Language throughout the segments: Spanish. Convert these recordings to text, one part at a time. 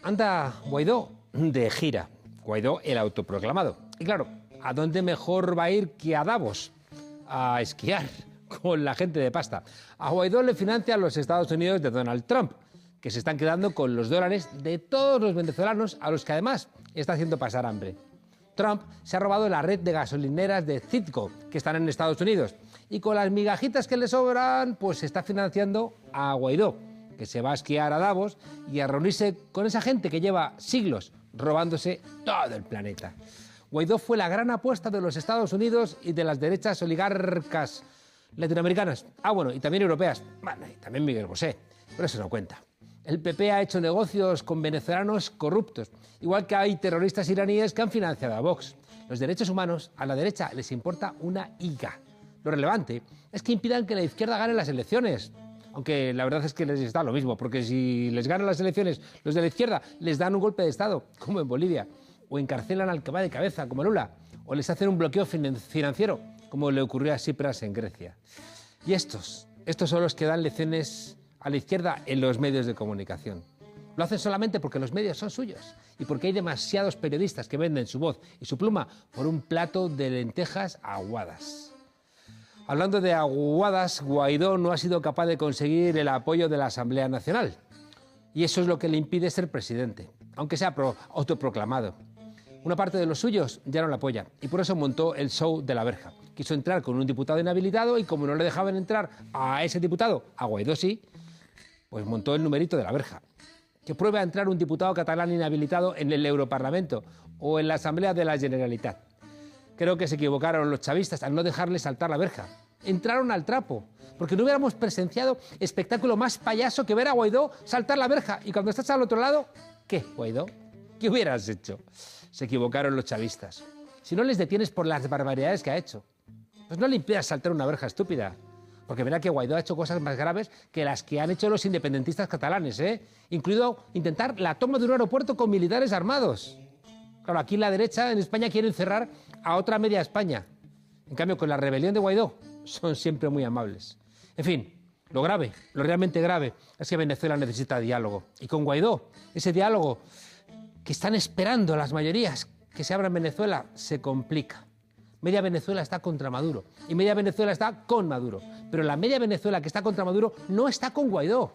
Anda Guaidó de gira. Guaidó el autoproclamado. Y claro, ¿a dónde mejor va a ir que a Davos? A esquiar con la gente de pasta. A Guaidó le financian los Estados Unidos de Donald Trump, que se están quedando con los dólares de todos los venezolanos, a los que además está haciendo pasar hambre. Trump se ha robado la red de gasolineras de Citgo, que están en Estados Unidos, y con las migajitas que le sobran, pues está financiando a Guaidó, que se va a esquiar a Davos y a reunirse con esa gente que lleva siglos robándose todo el planeta. Guaidó fue la gran apuesta de los Estados Unidos y de las derechas oligarcas latinoamericanas. Bueno, y también europeas. Bueno, y también Miguel Bosé, pero eso no cuenta. El PP ha hecho negocios con venezolanos corruptos, igual que hay terroristas iraníes que han financiado a Vox. Los derechos humanos a la derecha les importa una higa. Lo relevante es que impidan que la izquierda gane las elecciones. Aunque la verdad es que les está lo mismo, porque si les ganan las elecciones los de la izquierda, les dan un golpe de Estado, como en Bolivia, o encarcelan al que va de cabeza, como Lula, o les hacen un bloqueo financiero, como le ocurrió a Tsipras en Grecia. Y estos son los que dan lecciones a la izquierda en los medios de comunicación. Lo hacen solamente porque los medios son suyos y porque hay demasiados periodistas que venden su voz y su pluma por un plato de lentejas aguadas. Hablando de aguadas, Guaidó no ha sido capaz de conseguir el apoyo de la Asamblea Nacional. Y eso es lo que le impide ser presidente, aunque sea autoproclamado. Una parte de los suyos ya no lo apoya y por eso montó el show de la verja. Quiso entrar con un diputado inhabilitado y como no le dejaban entrar a ese diputado, a Guaidó sí, pues montó el numerito de la verja. Que pruebe a entrar un diputado catalán inhabilitado en el Europarlamento o en la Asamblea de la Generalitat. Creo que se equivocaron los chavistas al no dejarle saltar la verja. Entraron al trapo, porque no hubiéramos presenciado espectáculo más payaso que ver a Guaidó saltar la verja. Y cuando estás al otro lado, ¿qué, Guaidó? ¿Qué hubieras hecho? Se equivocaron los chavistas. Si no les detienes por las barbaridades que ha hecho, pues no le impidas saltar una verja estúpida. Porque verá que Guaidó ha hecho cosas más graves que las que han hecho los independentistas catalanes, incluido intentar la toma de un aeropuerto con militares armados. Claro, aquí la derecha en España quiere encerrar a otra media España. En cambio, con la rebelión de Guaidó son siempre muy amables. En fin, lo grave, lo realmente grave, es que Venezuela necesita diálogo. Y con Guaidó, ese diálogo que están esperando las mayorías que se abra en Venezuela, se complica. Media Venezuela está contra Maduro y media Venezuela está con Maduro. Pero la media Venezuela que está contra Maduro no está con Guaidó.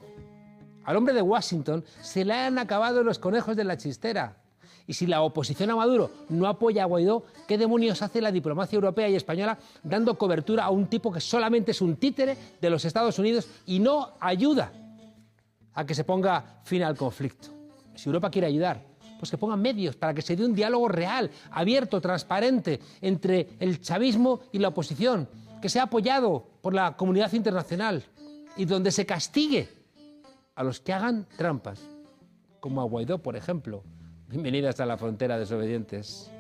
Al hombre de Washington se le han acabado los conejos de la chistera. Y si la oposición a Maduro no apoya a Guaidó, ¿qué demonios hace la diplomacia europea y española dando cobertura a un tipo que solamente es un títere de los Estados Unidos y no ayuda a que se ponga fin al conflicto? Si Europa quiere ayudar, pues que pongan medios para que se dé un diálogo real, abierto, transparente entre el chavismo y la oposición, que sea apoyado por la comunidad internacional y donde se castigue a los que hagan trampas, como a Guaidó, por ejemplo. Bienvenidas a la frontera, desobedientes.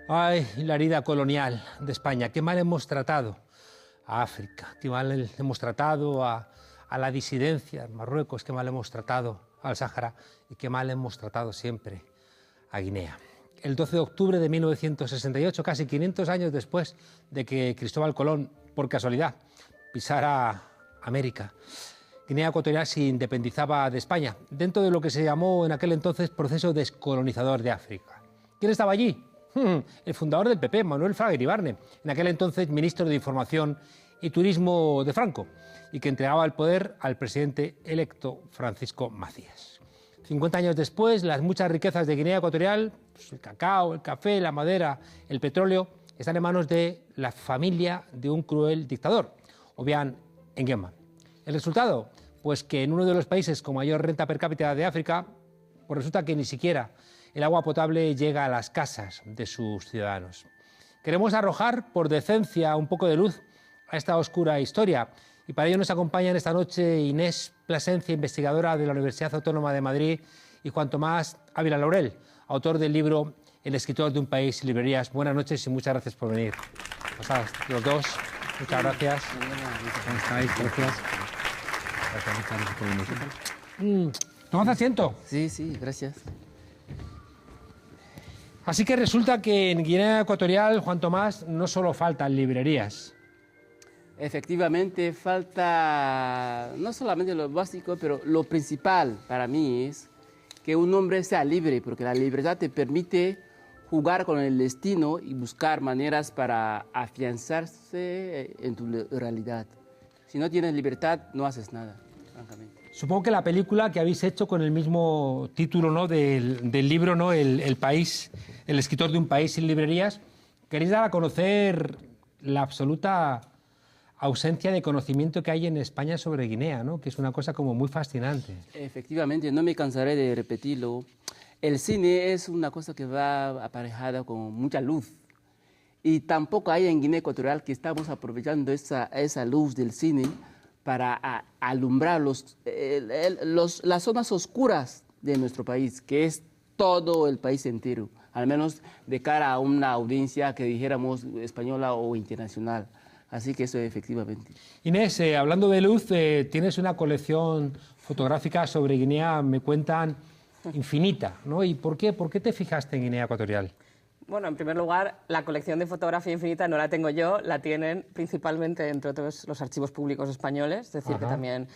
Ay, la herida colonial de España, qué mal hemos tratado a África, qué mal hemos tratado a la disidencia en Marruecos, qué mal hemos tratado al Sáhara y qué mal hemos tratado siempre a Guinea. El 12 de octubre de 1968, casi 500 años después de que Cristóbal Colón, por casualidad, pisara América, Guinea Ecuatorial se independizaba de España, dentro de lo que se llamó en aquel entonces proceso descolonizador de África. ¿Quién estaba allí? El fundador del PP, Manuel Fraga Iribarne, en aquel entonces ministro de Información y Turismo de Franco, y que entregaba el poder al presidente electo Francisco Macías. 50 años después, las muchas riquezas de Guinea Ecuatorial, pues el cacao, el café, la madera, el petróleo, están en manos de la familia de un cruel dictador, Obiang Nguema. ¿El resultado? Pues que en uno de los países con mayor renta per cápita de África, pues resulta que ni siquiera el agua potable llega a las casas de sus ciudadanos. Queremos arrojar, por decencia, un poco de luz a esta oscura historia. Y para ello nos acompañan esta noche Inés Plasencia, investigadora de la Universidad Autónoma de Madrid, y Juan Tomás Ávila Laurel, autor del libro el escritor de Un País y Librerías. Buenas noches y muchas gracias por venir. Pasadas los dos. Muchas gracias. ¿Cómo estáis? Gracias. Gracias, muchas gracias por venir. Tomad asiento. Sí, sí, gracias. Así que resulta que en Guinea Ecuatorial, Juan Tomás, no solo faltan librerías. Efectivamente, falta no solamente lo básico, pero lo principal para mí es que un hombre sea libre, porque la libertad te permite jugar con el destino y buscar maneras para afianzarse en tu realidad. Si no tienes libertad, no haces nada, francamente. Supongo que la película que habéis hecho con el mismo título, ¿no?, del libro, ¿no?, el país, el escritor de Un País sin librerías, queréis dar a conocer la absoluta ausencia de conocimiento que hay en España sobre Guinea, ¿no?, que es una cosa como muy fascinante. Efectivamente, no me cansaré de repetirlo. El cine es una cosa que va aparejada con mucha luz. Y tampoco hay en Guinea Ecuatorial que estamos aprovechando esa luz del cine para alumbrar las zonas oscuras de nuestro país, que es todo el país entero, al menos de cara a una audiencia que dijéramos española o internacional. Así que eso efectivamente. Inés, hablando de luz, tienes una colección fotográfica sobre Guinea, me cuentan, infinita, ¿no? ¿Y por qué te fijaste en Guinea Ecuatorial? Bueno, en primer lugar, la colección de fotografía infinita no la tengo yo, la tienen principalmente, entre otros, los archivos públicos españoles, es decir, que también,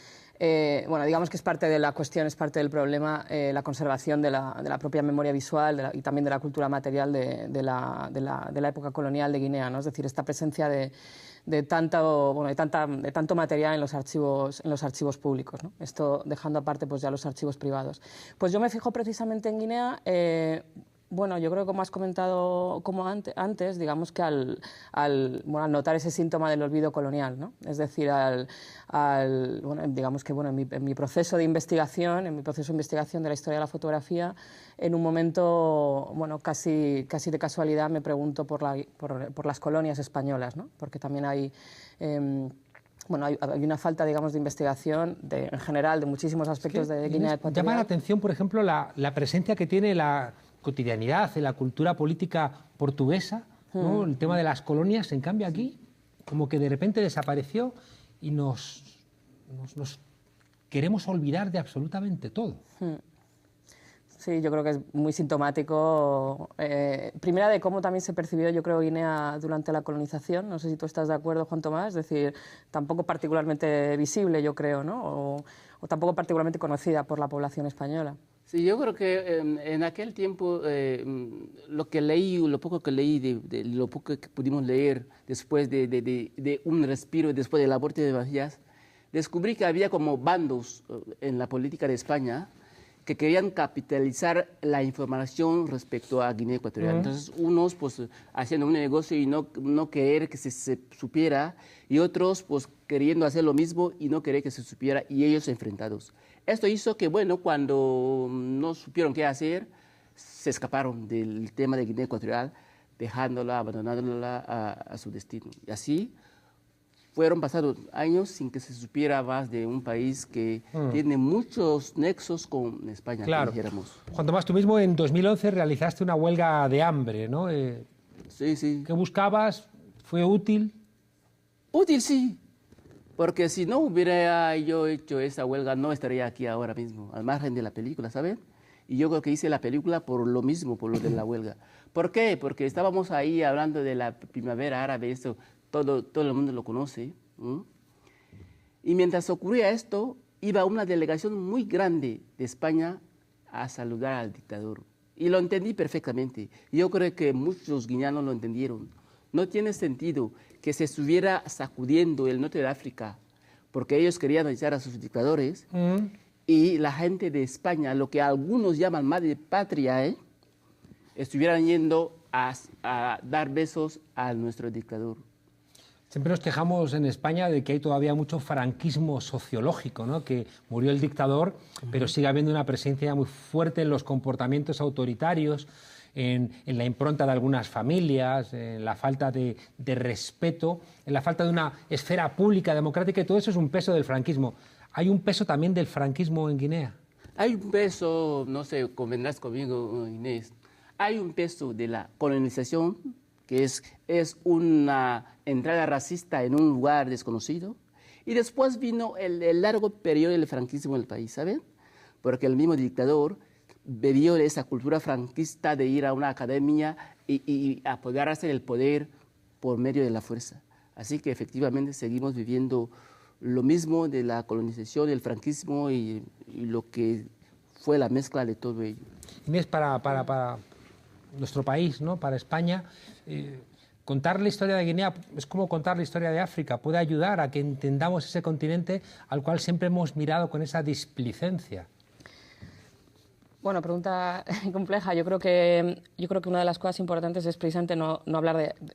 bueno, digamos que es parte de la cuestión, es parte del problema, la conservación de la propia memoria visual y también de la cultura material de la época colonial de Guinea, ¿no? Es decir, esta presencia de tanto material en los archivos públicos, ¿no? Esto dejando aparte pues ya los archivos privados. Pues yo me fijo precisamente en Guinea. Bueno, yo creo que como has comentado como antes, digamos que al notar ese síntoma del olvido colonial, ¿no? Es decir, digamos que en mi proceso de investigación, de la historia de la fotografía, en un momento, bueno, casi de casualidad me pregunto por las colonias españolas, ¿no? Porque también hay... bueno, hay una falta, digamos, de investigación en general de muchísimos aspectos de Guinea Ecuatorial. Llama la atención, por ejemplo, la presencia que tiene la cotidianidad en la cultura política portuguesa, ¿no? El tema de las colonias, en cambio aquí, como que de repente desapareció y nos queremos olvidar de absolutamente todo. Sí, yo creo que es muy sintomático, primera de cómo también se percibió, yo creo, Guinea durante la colonización. No sé si tú estás de acuerdo, Juan Tomás, es decir, tampoco particularmente visible, yo creo, ¿no? O tampoco particularmente conocida por la población española. Sí, yo creo que en aquel tiempo lo que leí, lo poco que leí, lo poco que pudimos leer después de un respiro, después del aborto de Bajías, descubrí que había como bandos en la política de España que querían capitalizar la información respecto a Guinea Ecuatorial. Entonces, unos pues haciendo un negocio y no querer que se supiera, y otros pues queriendo hacer lo mismo y no querer que se supiera, y ellos enfrentados. Esto hizo que, bueno, cuando no supieron qué hacer, se escaparon del tema de Guinea Ecuatorial, abandonándola a su destino. Y así fueron pasados años sin que se supiera más de un país que tiene muchos nexos con España, claro. Dijéramos. Juan Tomás, tú mismo en 2011 realizaste una huelga de hambre, ¿no? Sí, sí. ¿Qué buscabas? ¿Fue útil? Útil, sí. Porque si no hubiera yo hecho esa huelga, no estaría aquí ahora mismo, al margen de la película, ¿saben? Y yo creo que hice la película por lo mismo, por lo de la huelga. ¿Por qué? Porque estábamos ahí hablando de la primavera árabe, esto todo el mundo lo conoce. Y mientras ocurría esto, iba una delegación muy grande de España a saludar al dictador. Y lo entendí perfectamente. Yo creo que muchos guineanos lo entendieron. No tiene sentido que se estuviera sacudiendo el norte de África porque ellos querían echar a sus dictadores y la gente de España, lo que algunos llaman madre patria, estuvieran yendo a dar besos a nuestro dictador. Siempre nos quejamos en España de que hay todavía mucho franquismo sociológico, ¿no? Que murió el dictador, pero sigue habiendo una presencia muy fuerte en los comportamientos autoritarios, en la impronta de algunas familias, en la falta de respeto, en la falta de una esfera pública democrática, y todo eso es un peso del franquismo. ¿Hay un peso también del franquismo en Guinea? Hay un peso, no sé, convendrás conmigo, Inés, hay un peso de la colonización, que es una entrada racista en un lugar desconocido, y después vino el largo periodo del franquismo en el país, ¿saben? Porque el mismo dictador bebió de esa cultura franquista de ir a una academia y apoderarse del poder por medio de la fuerza. Así que efectivamente seguimos viviendo lo mismo de la colonización, el franquismo y lo que fue la mezcla de todo ello. Inés, para nuestro país, ¿no? Para España, contar la historia de Guinea es como contar la historia de África, puede ayudar a que entendamos ese continente al cual siempre hemos mirado con esa displicencia. Bueno, pregunta compleja. Yo creo que una de las cosas importantes es precisamente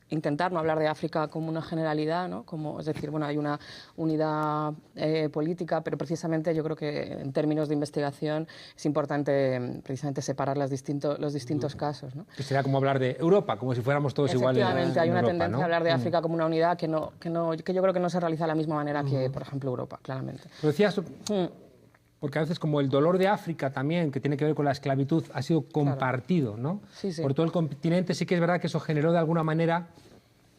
intentar no hablar de África como una generalidad, ¿no? Es decir, bueno, hay una unidad política, pero precisamente yo creo que en términos de investigación es importante precisamente separar los distintos casos, ¿no? Que sería como hablar de Europa, como si fuéramos todos iguales. Efectivamente, hay una Europa, tendencia ¿no? a hablar de África como una unidad que yo creo que no se realiza de la misma manera que, por ejemplo, Europa, claramente. Lo decías, porque a veces como el dolor de África también, que tiene que ver con la esclavitud, ha sido compartido, ¿no? Sí, sí. Por todo el continente. Sí que es verdad que eso generó de alguna manera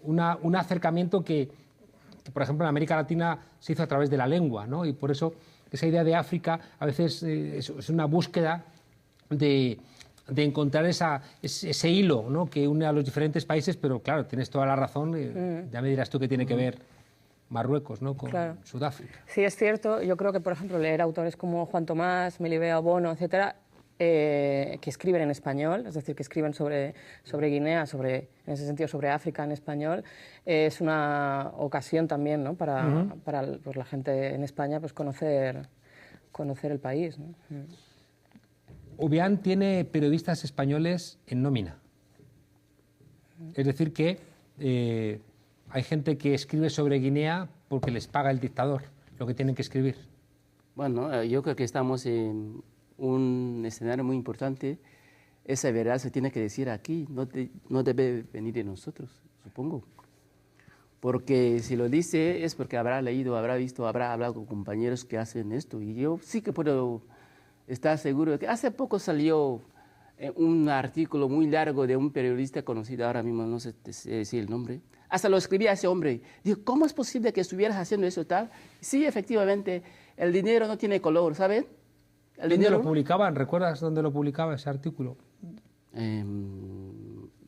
un acercamiento que, por ejemplo, en América Latina se hizo a través de la lengua, ¿no? Y por eso esa idea de África a veces es una búsqueda de encontrar ese hilo, ¿no? Que une a los diferentes países, pero claro, tienes toda la razón, ya me dirás tú qué tiene que ver Marruecos, ¿no? Con Sudáfrica. Sí, es cierto. Yo creo que, por ejemplo, leer autores como Juan Tomás, Melibea Bono, etcétera, que escriben en español, es decir, que escriben sobre Guinea, en ese sentido sobre África en español, es una ocasión también, ¿no? para pues, la gente en España pues, conocer el país, ¿no? Obiang tiene periodistas españoles en nómina. Es decir, que hay gente que escribe sobre Guinea porque les paga el dictador lo que tienen que escribir. Bueno, yo creo que estamos en un escenario muy importante. Esa verdad se tiene que decir aquí, no debe venir de nosotros, supongo. Porque si lo dice es porque habrá leído, habrá visto, habrá hablado con compañeros que hacen esto. Y yo sí que puedo estar seguro de que hace poco salió un artículo muy largo de un periodista conocido, ahora mismo no sé decir el nombre. Hasta lo escribía ese hombre. Digo, ¿cómo es posible que estuvieras haciendo eso tal? Sí, efectivamente, el dinero no tiene color, ¿saben? ¿Dónde lo publicaban? ¿Recuerdas dónde lo publicaba ese artículo?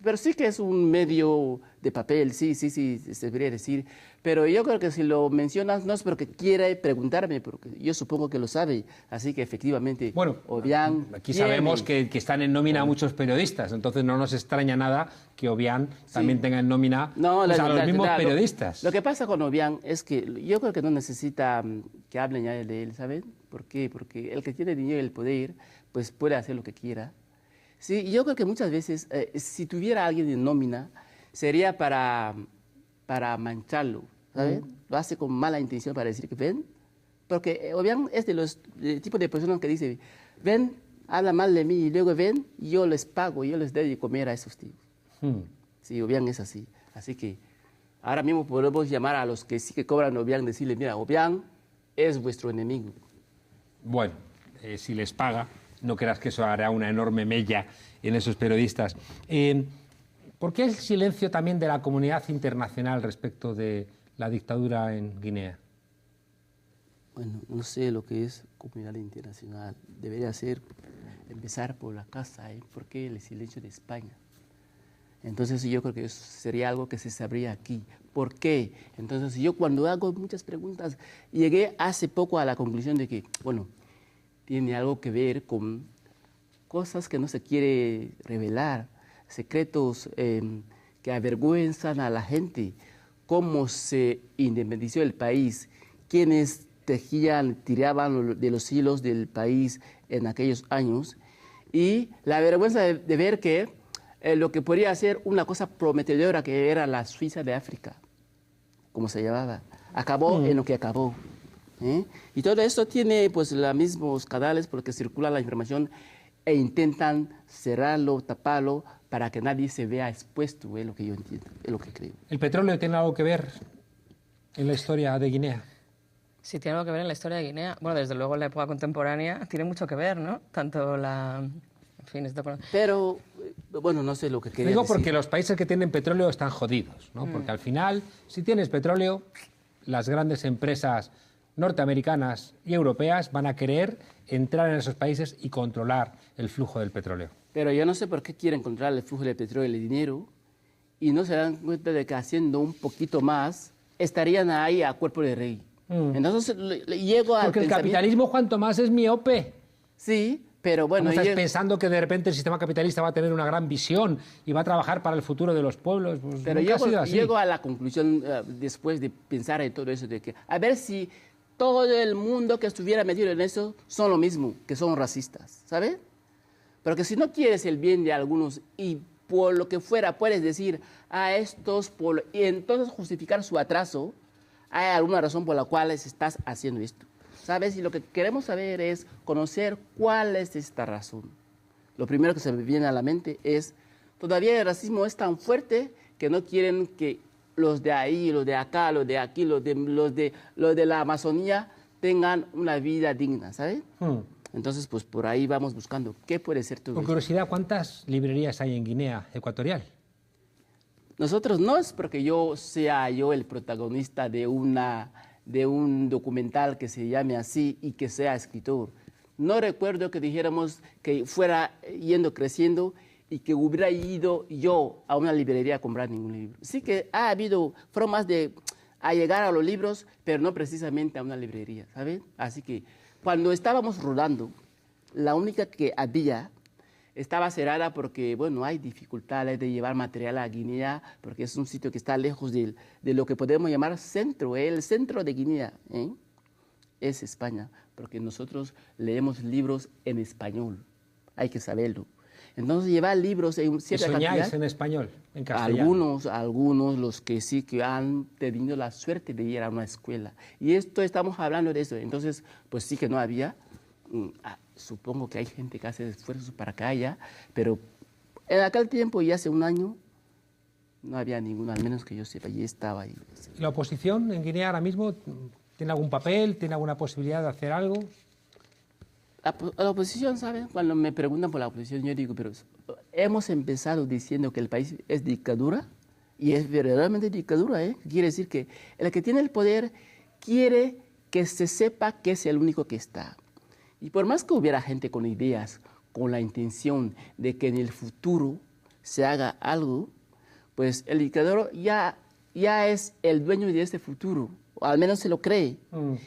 Pero sí que es un medio de papel, sí, se debería decir. Pero yo creo que si lo mencionas no es porque quiera preguntarme, porque yo supongo que lo sabe. Así que efectivamente, bueno, Obiang aquí sabemos que están en nómina muchos periodistas, entonces no nos extraña nada que Obiang también tenga en nómina a los mismos periodistas. Lo que pasa con Obiang es que yo creo que no necesita que hablen ya de él, ¿saben? ¿Por qué? Porque el que tiene dinero y el poder, pues puede hacer lo que quiera. Sí, yo creo que muchas veces, si tuviera alguien en nómina, sería para mancharlo, ¿sabes? Lo hace con mala intención para decir que ven, porque Obiang es de los tipos de personas que dice, ven, habla mal de mí y luego ven, yo les pago, yo les doy de comer a esos tipos. Sí, Obiang es así. Así que ahora mismo podemos llamar a los que sí que cobran Obiang, decirle, mira, Obiang es vuestro enemigo. Bueno, si les paga, no creas que eso hará una enorme mella en esos periodistas. ¿Por qué el silencio también de la comunidad internacional respecto de la dictadura en Guinea? Bueno, no sé lo que es comunidad internacional. Debería empezar por la casa, ¿eh? ¿Por qué el silencio de España? Entonces yo creo que eso sería algo que se sabría aquí. ¿Por qué? Entonces yo cuando hago muchas preguntas, llegué hace poco a la conclusión de que, bueno, tiene algo que ver con cosas que no se quiere revelar, secretos que avergüenzan a la gente, cómo se independizó el país, quiénes tiraban de los hilos del país en aquellos años, y la vergüenza de ver que lo que podría ser una cosa prometedora que era la Suiza de África, como se llamaba, acabó en lo que acabó. Y todo esto tiene pues los mismos canales por los que circula la información e intentan cerrarlo, taparlo, para que nadie se vea expuesto, es lo que yo entiendo, es lo que creo. ¿El petróleo tiene algo que ver en la historia de Guinea? Sí, tiene algo que ver en la historia de Guinea. Bueno, desde luego en la época contemporánea tiene mucho que ver, ¿no? Tanto la... En fin, esto... Pero Bueno, no sé lo que quería Digo decir. porque los países que tienen petróleo están jodidos, ¿no? Porque al final, si tienes petróleo, las grandes empresas norteamericanas y europeas van a querer entrar en esos países y controlar el flujo del petróleo. Pero yo no sé por qué quieren controlar el flujo de petróleo y el dinero y no se dan cuenta de que haciendo un poquito más estarían ahí a cuerpo de rey. Entonces llego al Porque el capitalismo, cuanto más, es miope. Sí, pero bueno... ¿Cómo estáis pensando que de repente el sistema capitalista va a tener una gran visión y va a trabajar para el futuro de los pueblos? Pues pero nunca ha sido así. llego a la conclusión, después de pensar en todo eso, de que a ver si todo el mundo que estuviera metido en eso son lo mismo, que son racistas, ¿sabes? Porque si no quieres el bien de algunos y por lo que fuera puedes decir a estos, y entonces justificar su atraso, hay alguna razón por la cual estás haciendo esto. ¿Sabes? Y lo que queremos saber es conocer cuál es esta razón. Lo primero que se me viene a la mente es, todavía el racismo es tan fuerte que no quieren que los de ahí, los de acá, los de aquí, los de la Amazonía tengan una vida digna, ¿sabes? Entonces, pues por ahí vamos buscando qué puede ser todo Con esto. curiosidad, ¿cuántas librerías hay en Guinea Ecuatorial? Nosotros no es porque yo sea yo el protagonista de un documental que se llame así y que sea escritor. No recuerdo que dijéramos que fuera yendo creciendo y que hubiera ido yo a una librería a comprar ningún libro. Sí que ha habido formas de llegar a los libros, pero no precisamente a una librería, ¿saben? Así que cuando estábamos rodando, la única que había estaba cerrada porque, bueno, hay dificultades de llevar material a Guinea, porque es un sitio que está lejos de lo que podemos llamar centro. El centro de Guinea es España, porque nosotros leemos libros en español, hay que saberlo. Entonces, llevar libros en cierta ¿Y soñáis cantidad, en español, en castellano? algunos, los que sí que han tenido la suerte de ir a una escuela. Y estamos hablando de eso. Entonces, pues sí que no había. Supongo que hay gente que hace esfuerzos para que haya, pero en aquel tiempo y hace un año no había ninguno, al menos que yo sepa, y estaba ahí. ¿Y la oposición en Guinea ahora mismo tiene algún papel, tiene alguna posibilidad de hacer algo? La oposición, ¿saben? Cuando me preguntan por la oposición, yo digo, pero hemos empezado diciendo que el país es dictadura, y es verdaderamente dictadura, ¿eh? Quiere decir que el que tiene el poder quiere que se sepa que es el único que está. Y por más que hubiera gente con ideas, con la intención de que en el futuro se haga algo, pues el dictador ya es el dueño de este futuro, o al menos se lo cree.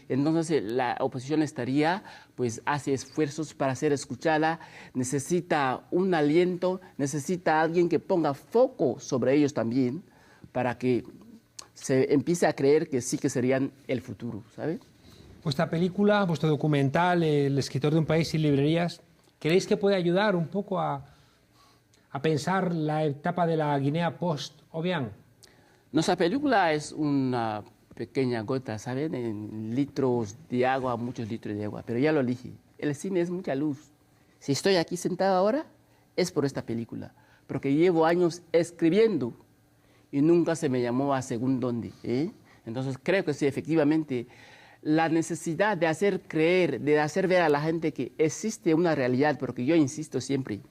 Entonces la oposición estaría, pues hace esfuerzos para ser escuchada, necesita un aliento, necesita alguien que ponga foco sobre ellos también, para que se empiece a creer que sí que serían el futuro, ¿sabes? Vuestra película, vuestro documental, El escritor de un país sin librerías, ¿creéis que puede ayudar un poco a pensar la etapa de la Guinea post-Obiang? Nuestra película es una pequeña gota, ¿saben? En litros de agua, muchos litros de agua, pero ya lo dije, el cine es mucha luz. Si estoy aquí sentado ahora, es por esta película, porque llevo años escribiendo y nunca se me llamó a según dónde, ¿eh? Entonces creo que sí, efectivamente, la necesidad de hacer creer, de hacer ver a la gente que existe una realidad, porque yo insisto siempre,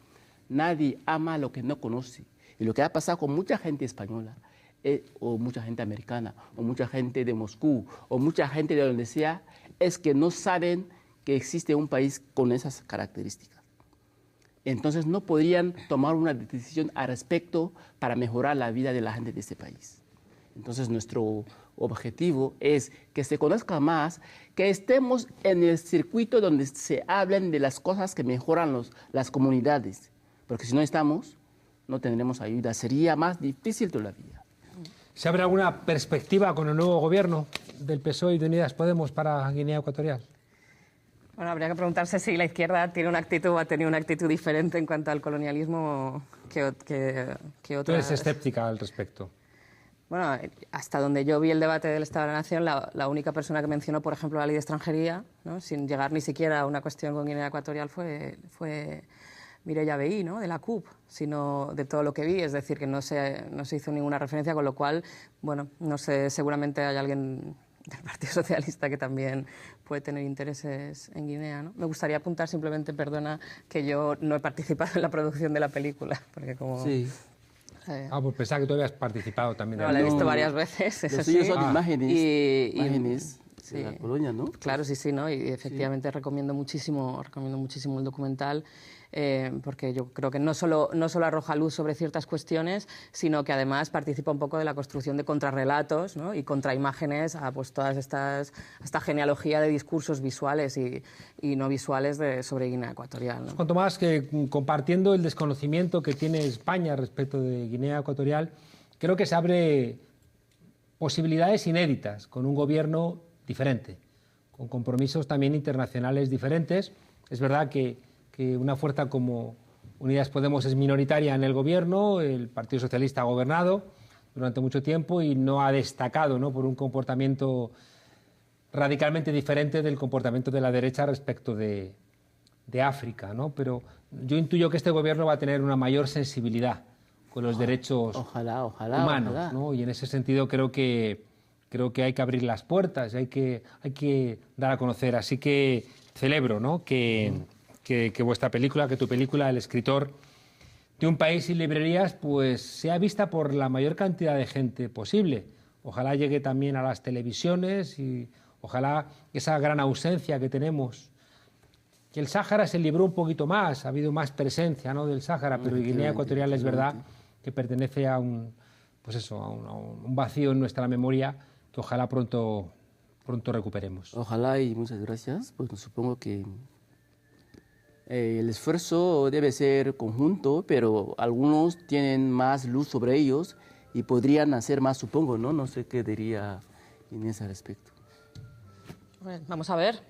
nadie ama lo que no conoce. Y lo que ha pasado con mucha gente española, o mucha gente americana, o mucha gente de Moscú, o mucha gente de donde sea, es que no saben que existe un país con esas características. Entonces no podrían tomar una decisión al respecto para mejorar la vida de la gente de este país. Entonces nuestro objetivo es que se conozca más, que estemos en el circuito donde se hablen de las cosas que mejoran las comunidades, porque si no estamos, no tendremos ayuda, sería más difícil todavía. ¿Se abre alguna perspectiva con el nuevo gobierno del PSOE y de Unidas Podemos para Guinea Ecuatorial? Bueno, habría que preguntarse si la izquierda tiene una actitud o ha tenido una actitud diferente en cuanto al colonialismo que otras. Tú eres escéptica al respecto. Bueno, hasta donde yo vi el debate del Estado de la Nación, la única persona que mencionó, por ejemplo, la ley de extranjería, ¿no?, sin llegar ni siquiera a una cuestión con Guinea Ecuatorial, fue Mireia Vehí, ¿no?, de la CUP, sino de todo lo que vi, es decir, que no se hizo ninguna referencia, con lo cual, bueno, no sé, seguramente hay alguien del Partido Socialista, que también puede tener intereses en Guinea, ¿no? Me gustaría apuntar simplemente, perdona, que yo no he participado en la producción de la película, porque como... Sí. Pues pensaba que tú habías participado también. No, la he visto varias veces, eso Los suyos sí. son imágenes, imágenes de la colonia, ¿no? Claro, sí, ¿no? Y efectivamente recomiendo muchísimo el documental, porque yo creo que no solo arroja luz sobre ciertas cuestiones, sino que además participa un poco de la construcción de contrarrelatos, ¿no? Y contraimágenes a pues, todas esta genealogía de discursos visuales y no visuales sobre Guinea Ecuatorial, ¿no? Cuanto más que compartiendo el desconocimiento que tiene España respecto de Guinea Ecuatorial, creo que se abre posibilidades inéditas con un gobierno diferente, con compromisos también internacionales diferentes. Es verdad que una fuerza como Unidas Podemos es minoritaria en el gobierno, el Partido Socialista ha gobernado durante mucho tiempo y no ha destacado, ¿no?, por un comportamiento radicalmente diferente del comportamiento de la derecha respecto de África, ¿no? Pero yo intuyo que este gobierno va a tener una mayor sensibilidad con los derechos humanos, ¿no? Y en ese sentido creo que hay que abrir las puertas, hay que dar a conocer. Así que celebro, ¿no?, que vuestra película, que tu película, El escritor de un país sin librerías, pues sea vista por la mayor cantidad de gente posible. Ojalá llegue también a las televisiones y ojalá esa gran ausencia que tenemos. Que el Sáhara se libró un poquito más, ha habido más presencia, ¿no?, del Sáhara, pero Guinea Ecuatorial es verdad que pertenece a un vacío en nuestra memoria que ojalá pronto recuperemos. Ojalá y muchas gracias. Pues supongo que el esfuerzo debe ser conjunto, pero algunos tienen más luz sobre ellos y podrían hacer más, supongo, ¿no? No sé qué diría Inés al respecto. Bueno, vamos a ver.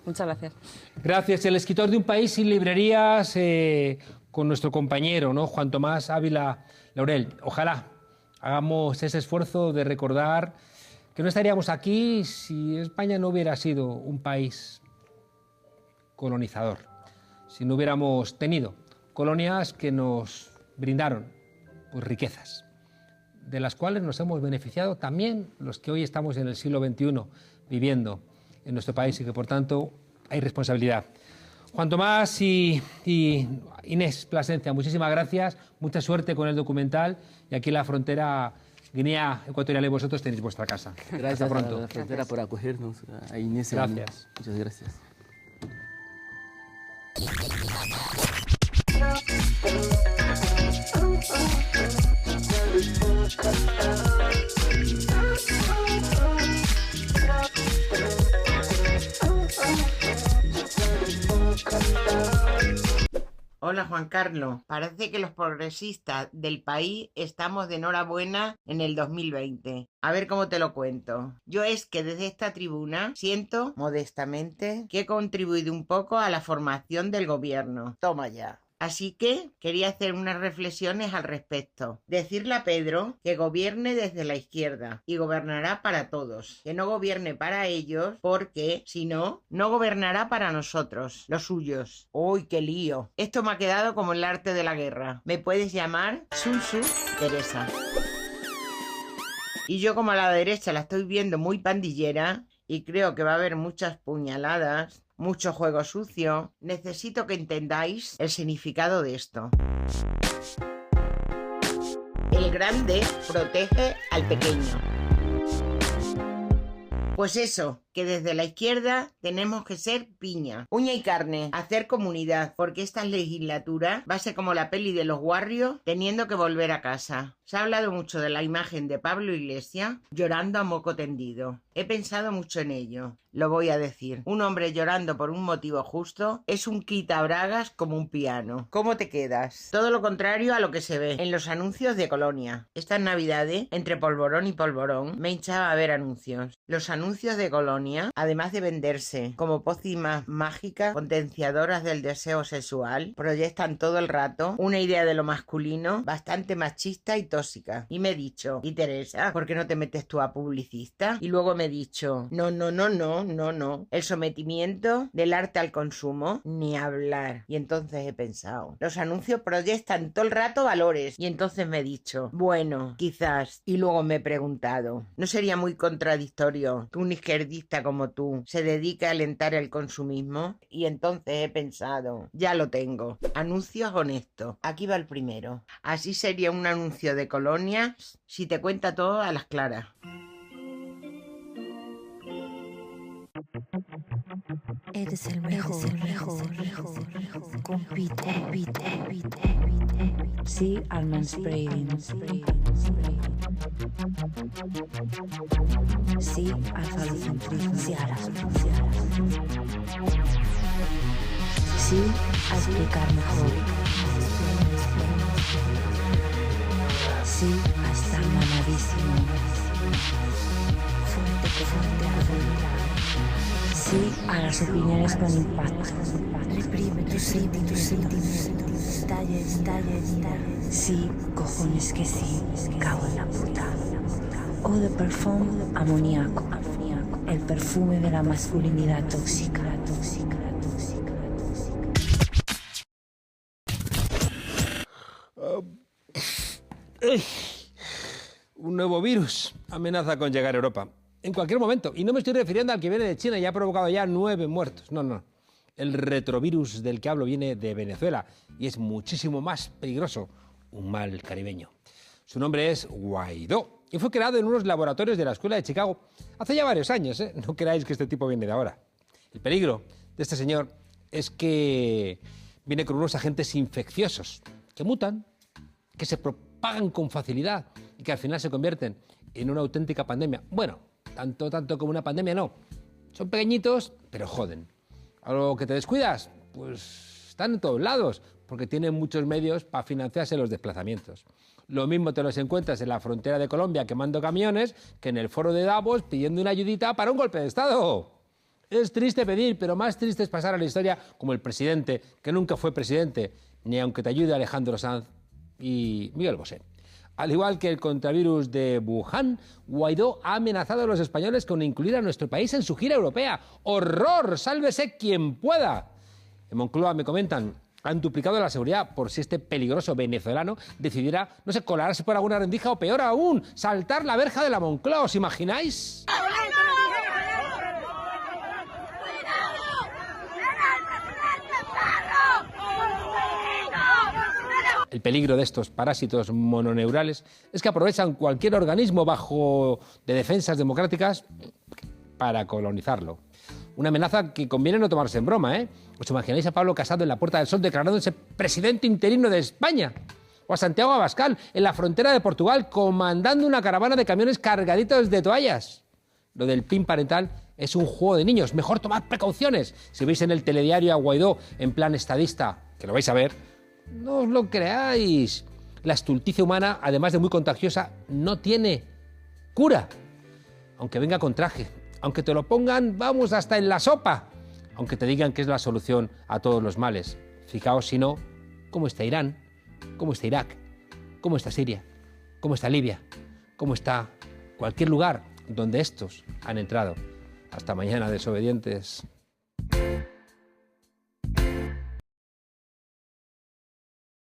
Muchas gracias. Gracias. El escritor de un país sin librerías, con nuestro compañero, ¿no?, Juan Tomás Ávila Laurel. Ojalá hagamos ese esfuerzo de recordar que no estaríamos aquí si España no hubiera sido un país colonizador, si no hubiéramos tenido colonias que nos brindaron pues, riquezas, de las cuales nos hemos beneficiado también los que hoy estamos en el siglo XXI viviendo en nuestro país y que, por tanto, hay responsabilidad. Juan Tomás y Inés Plasencia, muchísimas gracias, mucha suerte con el documental y aquí en la frontera Guinea Ecuatorial y vosotros tenéis vuestra casa. Gracias. Hasta pronto. A la frontera por acogernos, a Inés y a mí. Gracias. Muchas gracias. Hola Juan Carlos, parece que los progresistas del país estamos de enhorabuena en el 2020. A ver cómo te lo cuento. Yo es que desde esta tribuna siento, modestamente, que he contribuido un poco a la formación del gobierno. Toma ya. Así que quería hacer unas reflexiones al respecto. Decirle a Pedro que gobierne desde la izquierda y gobernará para todos. Que no gobierne para ellos porque, si no, no gobernará para nosotros, los suyos. ¡Uy, qué lío! Esto me ha quedado como el arte de la guerra. Me puedes llamar Susu Teresa. Y yo, como a la derecha la estoy viendo muy pandillera y creo que va a haber muchas puñaladas, mucho juego sucio, necesito que entendáis el significado de esto. El grande protege al pequeño. Pues eso, que desde la izquierda tenemos que ser piña, uña y carne, hacer comunidad, porque esta legislatura va a ser como la peli de los Warriors teniendo que volver a casa. Se ha hablado mucho de la imagen de Pablo Iglesias llorando a moco tendido. He pensado mucho en ello, lo voy a decir. Un hombre llorando por un motivo justo es un quitabragas como un piano. ¿Cómo te quedas? Todo lo contrario a lo que se ve en los anuncios de Colonia. Estas navidades, entre polvorón y polvorón, me hinchaba a ver anuncios. Los anuncios de Colonia colonia, además de venderse como pócimas mágicas potenciadoras del deseo sexual, proyectan todo el rato una idea de lo masculino bastante machista y tóxica. Y me he dicho, ¿y Teresa, por qué no te metes tú a publicista? Y luego me he dicho, no. El sometimiento del arte al consumo, ni hablar. Y entonces he pensado, los anuncios proyectan todo el rato valores. Y entonces me he dicho, bueno, quizás. Y luego me he preguntado, ¿no sería muy contradictorio que un izquierdista como tú se dedique a alentar el consumismo? Y entonces he pensado, ya lo tengo. Anuncios honestos. Aquí va el primero. Así sería un anuncio de colonias si te cuenta todo a las claras. Eres el mejor. Compite. Sí al mansplaining. Sí al falocentrismo. Sí a explicar mejor. Sí a estar mamadísimo. Fuerte. Sí a las opiniones con impacto. Reprime tus sentimientos. Talle. Sí, cojones que sí. Cago en la puta. Eau de Parfum amoníaco. El perfume de la masculinidad tóxica. Un nuevo virus amenaza con llegar a Europa en cualquier momento. Y no me estoy refiriendo al que viene de China y ha provocado ya 9 muertos. No. El retrovirus del que hablo viene de Venezuela y es muchísimo más peligroso. Un mal caribeño. Su nombre es Guaidó y fue creado en unos laboratorios de la Escuela de Chicago hace ya varios años. No creáis que este tipo viene de ahora. El peligro de este señor es que viene con unos agentes infecciosos que mutan, que se propagan con facilidad y que al final se convierten en una auténtica pandemia. Bueno, tanto como una pandemia no. Son pequeñitos, pero joden. A lo que te descuidas, pues están en todos lados, porque tienen muchos medios para financiarse los desplazamientos. Lo mismo te los encuentras en la frontera de Colombia quemando camiones que en el foro de Davos pidiendo una ayudita para un golpe de Estado. Es triste pedir, pero más triste es pasar a la historia como el presidente, que nunca fue presidente, ni aunque te ayude Alejandro Sanz y Miguel Bosé. Al igual que el contravirus de Wuhan, Guaidó ha amenazado a los españoles con incluir a nuestro país en su gira europea. ¡Horror! ¡Sálvese quien pueda! En Moncloa me comentan, han duplicado la seguridad por si este peligroso venezolano decidiera, no sé, colarse por alguna rendija o peor aún, saltar la verja de la Moncloa. ¿Os imagináis? El peligro de estos parásitos mononeurales es que aprovechan cualquier organismo bajo de defensas democráticas para colonizarlo. Una amenaza que conviene no tomarse en broma, ¿eh? ¿Os imagináis a Pablo Casado en la Puerta del Sol declarándose presidente interino de España? ¿O a Santiago Abascal en la frontera de Portugal comandando una caravana de camiones cargaditos de toallas? Lo del PIN parental es un juego de niños. Mejor tomad precauciones. Si veis en el telediario a Guaidó en plan estadista, que lo vais a ver, no os lo creáis. La estulticia humana, además de muy contagiosa, no tiene cura. Aunque venga con traje, aunque te lo pongan, vamos, hasta en la sopa, aunque te digan que es la solución a todos los males. Fijaos, si no, cómo está Irán, cómo está Irak, cómo está Siria, cómo está Libia, cómo está cualquier lugar donde estos han entrado. Hasta mañana, desobedientes.